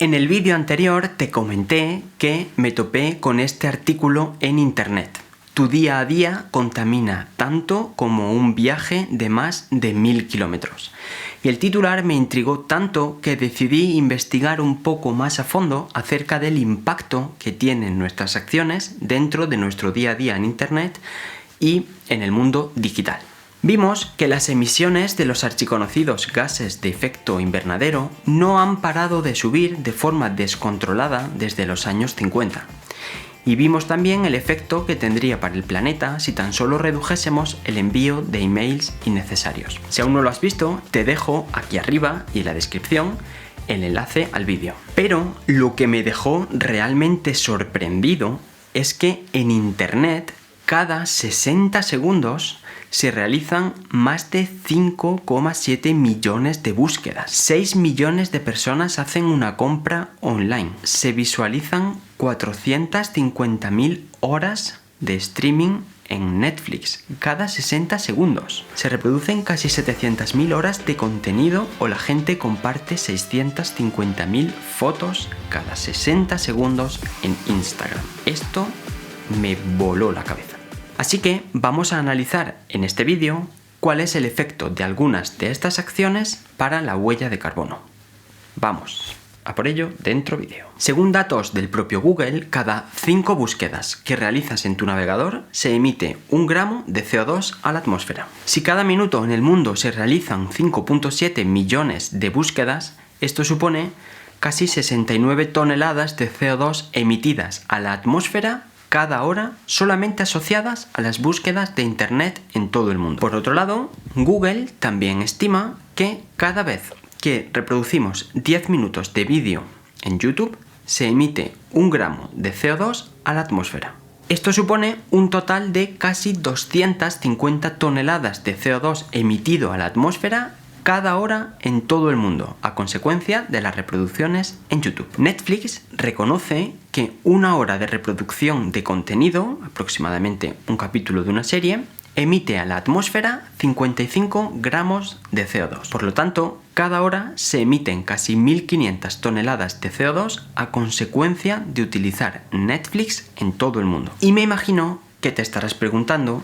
En el vídeo anterior te comenté que me topé con este artículo en internet. Tu día a día contamina tanto como un viaje de más de 1000 kilómetros. Y el titular me intrigó tanto que decidí investigar un poco más a fondo acerca del impacto que tienen nuestras acciones dentro de nuestro día a día en internet y en el mundo digital. Vimos que las emisiones de los archiconocidos gases de efecto invernadero no han parado de subir de forma descontrolada desde los años 50. Y vimos también el efecto que tendría para el planeta si tan solo redujésemos el envío de emails innecesarios. Si aún no lo has visto, te dejo aquí arriba y en la descripción el enlace al vídeo. Pero lo que me dejó realmente sorprendido es que en internet cada 60 segundos se realizan más de 5,7 millones de búsquedas. 6 millones de personas hacen una compra online. Se visualizan 450.000 horas de streaming en Netflix cada 60 segundos. Se reproducen casi 700.000 horas de contenido o la gente comparte 650.000 fotos cada 60 segundos en Instagram. Esto me voló la cabeza. Así que vamos a analizar en este vídeo cuál es el efecto de algunas de estas acciones para la huella de carbono. Vamos a por ello dentro vídeo. Según datos del propio Google, cada 5 búsquedas que realizas en tu navegador se emite 1 gramo de CO2 a la atmósfera. Si cada minuto en el mundo se realizan 5,7 millones de búsquedas, esto supone casi 69 toneladas de CO2 emitidas a la atmósfera cada hora solamente asociadas a las búsquedas de internet en todo el mundo. Por otro lado, Google también estima que cada vez que reproducimos 10 minutos de vídeo en YouTube, se emite 1 gramo de CO2 a la atmósfera. Esto supone un total de casi 250 toneladas de CO2 emitido a la atmósfera cada hora en todo el mundo, a consecuencia de las reproducciones en YouTube. Netflix reconoce que 1 hora de reproducción de contenido, aproximadamente un capítulo de una serie, emite a la atmósfera 55 gramos de CO2. Por lo tanto, cada hora se emiten casi 1.500 toneladas de CO2 a consecuencia de utilizar Netflix en todo el mundo. Y me imagino que te estarás preguntando,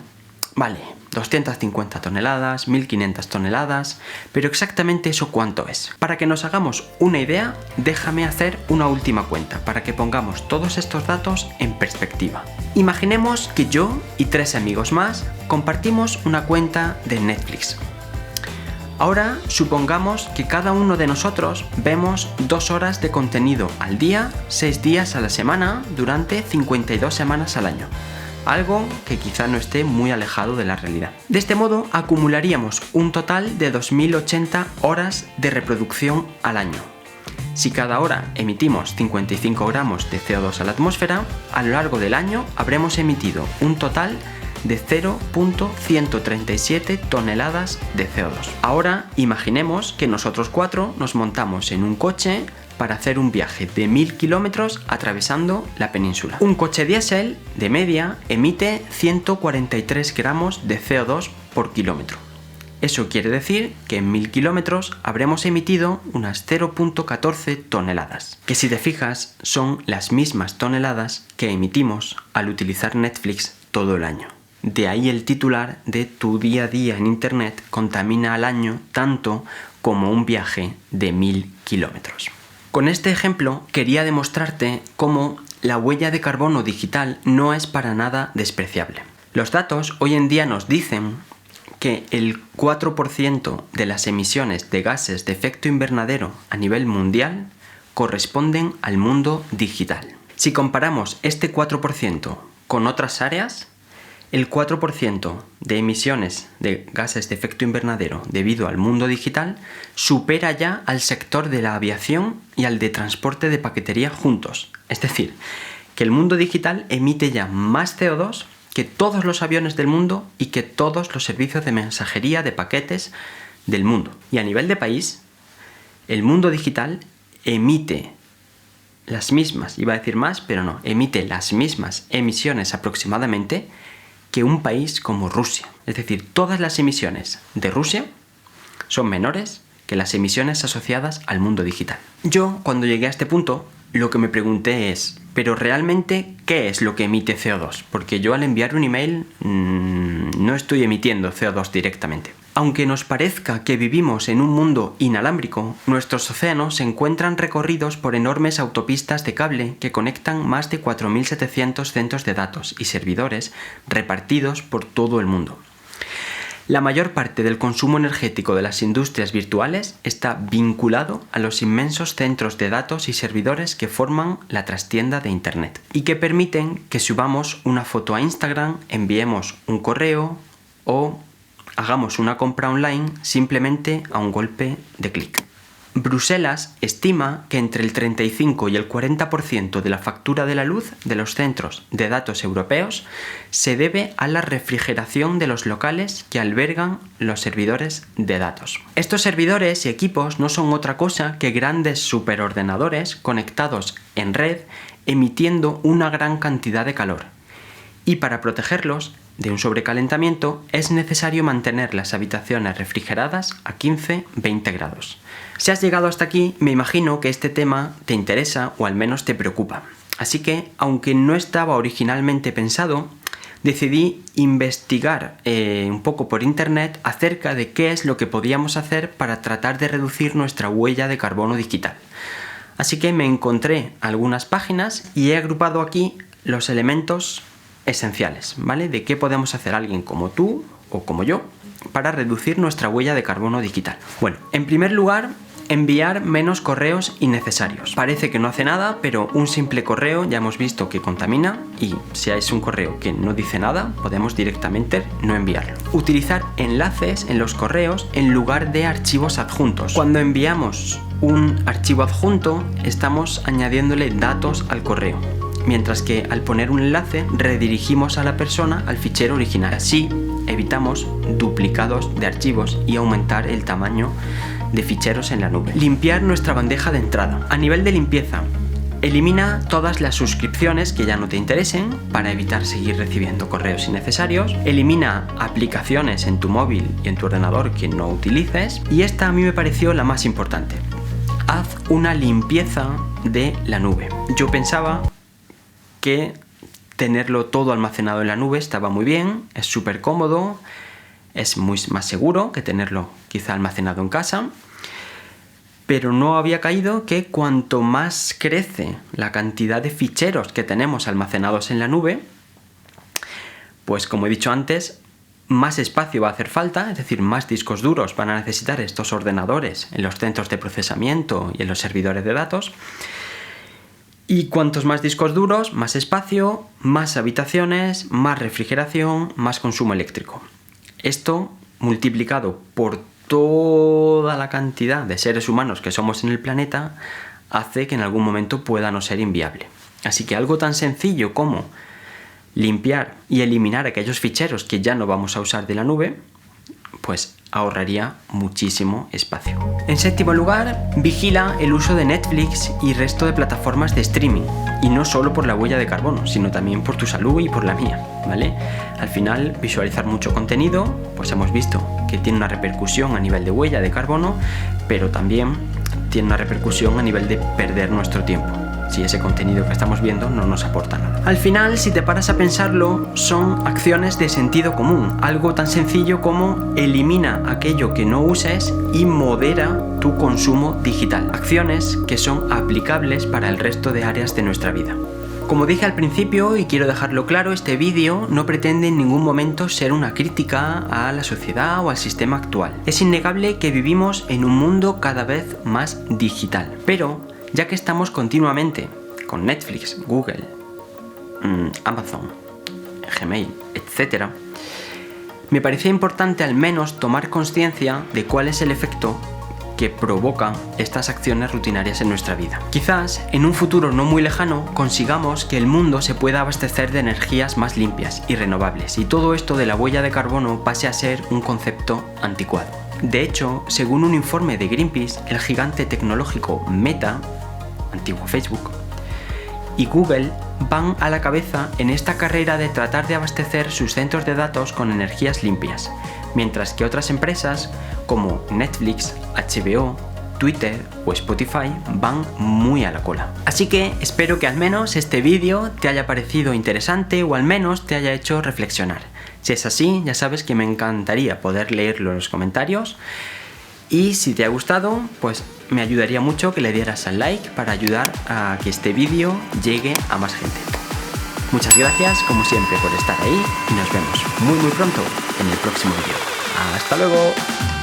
vale, 250 toneladas, 1.500 toneladas, pero exactamente eso ¿cuánto es? Para que nos hagamos una idea, déjame hacer una última cuenta para que pongamos todos estos datos en perspectiva. Imaginemos que yo y 3 amigos más compartimos una cuenta de Netflix. Ahora supongamos que cada uno de nosotros vemos 2 horas de contenido al día, 6 días a la semana, durante 52 semanas al año. Algo que quizá no esté muy alejado de la realidad. De este modo, acumularíamos un total de 2080 horas de reproducción al año. Si cada hora emitimos 55 gramos de CO2 a la atmósfera, a lo largo del año habremos emitido un total de 0,137 toneladas de CO2. Ahora imaginemos que nosotros 4 nos montamos en un coche para hacer un viaje de 1000 kilómetros atravesando la península. Un coche diésel de media emite 143 gramos de CO2 por kilómetro. Eso quiere decir que en 1000 kilómetros habremos emitido unas 0,14 toneladas, que si te fijas son las mismas toneladas que emitimos al utilizar Netflix todo el año. De ahí el titular de Tu día a día en internet contamina al año tanto como un viaje de 1000 kilómetros. Con este ejemplo quería demostrarte cómo la huella de carbono digital no es para nada despreciable. Los datos hoy en día nos dicen que el 4% de las emisiones de gases de efecto invernadero a nivel mundial corresponden al mundo digital. Si comparamos este 4% con otras áreas, el 4% de emisiones de gases de efecto invernadero debido al mundo digital supera ya al sector de la aviación y al de transporte de paquetería juntos. Es decir, que el mundo digital emite ya más CO2 que todos los aviones del mundo y que todos los servicios de mensajería de paquetes del mundo. Y a nivel de país, el mundo digital emite las mismas, iba a decir más, pero no, emite las mismas emisiones aproximadamente que un país como Rusia. Es decir, todas las emisiones de Rusia son menores que las emisiones asociadas al mundo digital. Yo, cuando llegué a este punto, lo que me pregunté es, ¿pero realmente qué es lo que emite CO2? Porque yo al enviar un email no estoy emitiendo CO2 directamente. Aunque nos parezca que vivimos en un mundo inalámbrico, nuestros océanos se encuentran recorridos por enormes autopistas de cable que conectan más de 4.700 centros de datos y servidores repartidos por todo el mundo. La mayor parte del consumo energético de las industrias virtuales está vinculado a los inmensos centros de datos y servidores que forman la trastienda de Internet y que permiten que subamos una foto a Instagram, enviemos un correo o hagamos una compra online simplemente a un golpe de clic. Bruselas estima que entre el 35 y el 40% de la factura de la luz de los centros de datos europeos se debe a la refrigeración de los locales que albergan los servidores de datos. Estos servidores y equipos no son otra cosa que grandes superordenadores conectados en red emitiendo una gran cantidad de calor. Y para protegerlos de un sobrecalentamiento es necesario mantener las habitaciones refrigeradas a 15-20 grados. Si has llegado hasta aquí, me imagino que este tema te interesa o al menos te preocupa. Así que, aunque no estaba originalmente pensado, decidí investigar un poco por internet acerca de qué es lo que podíamos hacer para tratar de reducir nuestra huella de carbono digital. Así que me encontré algunas páginas y he agrupado aquí los elementos esenciales, ¿vale? De qué podemos hacer alguien como tú o como yo para reducir nuestra huella de carbono digital. Bueno, en primer lugar, enviar menos correos innecesarios. Parece que no hace nada, pero un simple correo ya hemos visto que contamina y si es un correo que no dice nada, podemos directamente no enviarlo. Utilizar enlaces en los correos en lugar de archivos adjuntos. Cuando enviamos un archivo adjunto, estamos añadiéndole datos al correo, mientras que al poner un enlace redirigimos a la persona al fichero original. Así evitamos duplicados de archivos y aumentar el tamaño de ficheros en la nube. Limpiar nuestra bandeja de entrada. A nivel de limpieza, elimina todas las suscripciones que ya no te interesen para evitar seguir recibiendo correos innecesarios. Elimina aplicaciones en tu móvil y en tu ordenador que no utilices. Y esta a mí me pareció la más importante. Haz una limpieza de la nube. Yo pensaba que tenerlo todo almacenado en la nube estaba muy bien, es súper cómodo, es más seguro que tenerlo quizá almacenado en casa, pero no había caído que cuanto más crece la cantidad de ficheros que tenemos almacenados en la nube, pues como he dicho antes, más espacio va a hacer falta, es decir, más discos duros van a necesitar estos ordenadores en los centros de procesamiento y en los servidores de datos. Y cuantos más discos duros, más espacio, más habitaciones, más refrigeración, más consumo eléctrico. Esto multiplicado por toda la cantidad de seres humanos que somos en el planeta hace que en algún momento pueda no ser inviable. Así que algo tan sencillo como limpiar y eliminar aquellos ficheros que ya no vamos a usar de la nube, pues ahorraría muchísimo espacio. En séptimo lugar, vigila el uso de Netflix y resto de plataformas de streaming. Y no solo por la huella de carbono, sino también por tu salud y por la mía, ¿vale? Al final, visualizar mucho contenido, pues hemos visto que tiene una repercusión a nivel de huella de carbono, pero también tiene una repercusión a nivel de perder nuestro tiempo, si ese contenido que estamos viendo no nos aporta nada. Al final, si te paras a pensarlo, son acciones de sentido común, algo tan sencillo como elimina aquello que no uses y modera tu consumo digital. Acciones que son aplicables para el resto de áreas de nuestra vida. Como dije al principio, y quiero dejarlo claro, este vídeo no pretende en ningún momento ser una crítica a la sociedad o al sistema actual. Es innegable que vivimos en un mundo cada vez más digital, pero ya que estamos continuamente con Netflix, Google, Amazon, Gmail, etc., me parecía importante al menos tomar conciencia de cuál es el efecto que provocan estas acciones rutinarias en nuestra vida. Quizás en un futuro no muy lejano consigamos que el mundo se pueda abastecer de energías más limpias y renovables y todo esto de la huella de carbono pase a ser un concepto anticuado. De hecho, según un informe de Greenpeace, el gigante tecnológico Meta, antiguo Facebook, y Google van a la cabeza en esta carrera de tratar de abastecer sus centros de datos con energías limpias, mientras que otras empresas como Netflix, HBO, Twitter o Spotify van muy a la cola. Así que espero que al menos este vídeo te haya parecido interesante o al menos te haya hecho reflexionar. Si es así, ya sabes que me encantaría poder leerlo en los comentarios. Y si te ha gustado, pues me ayudaría mucho que le dieras al like para ayudar a que este vídeo llegue a más gente. Muchas gracias como siempre por estar ahí y nos vemos muy pronto en el próximo vídeo. ¡Hasta luego!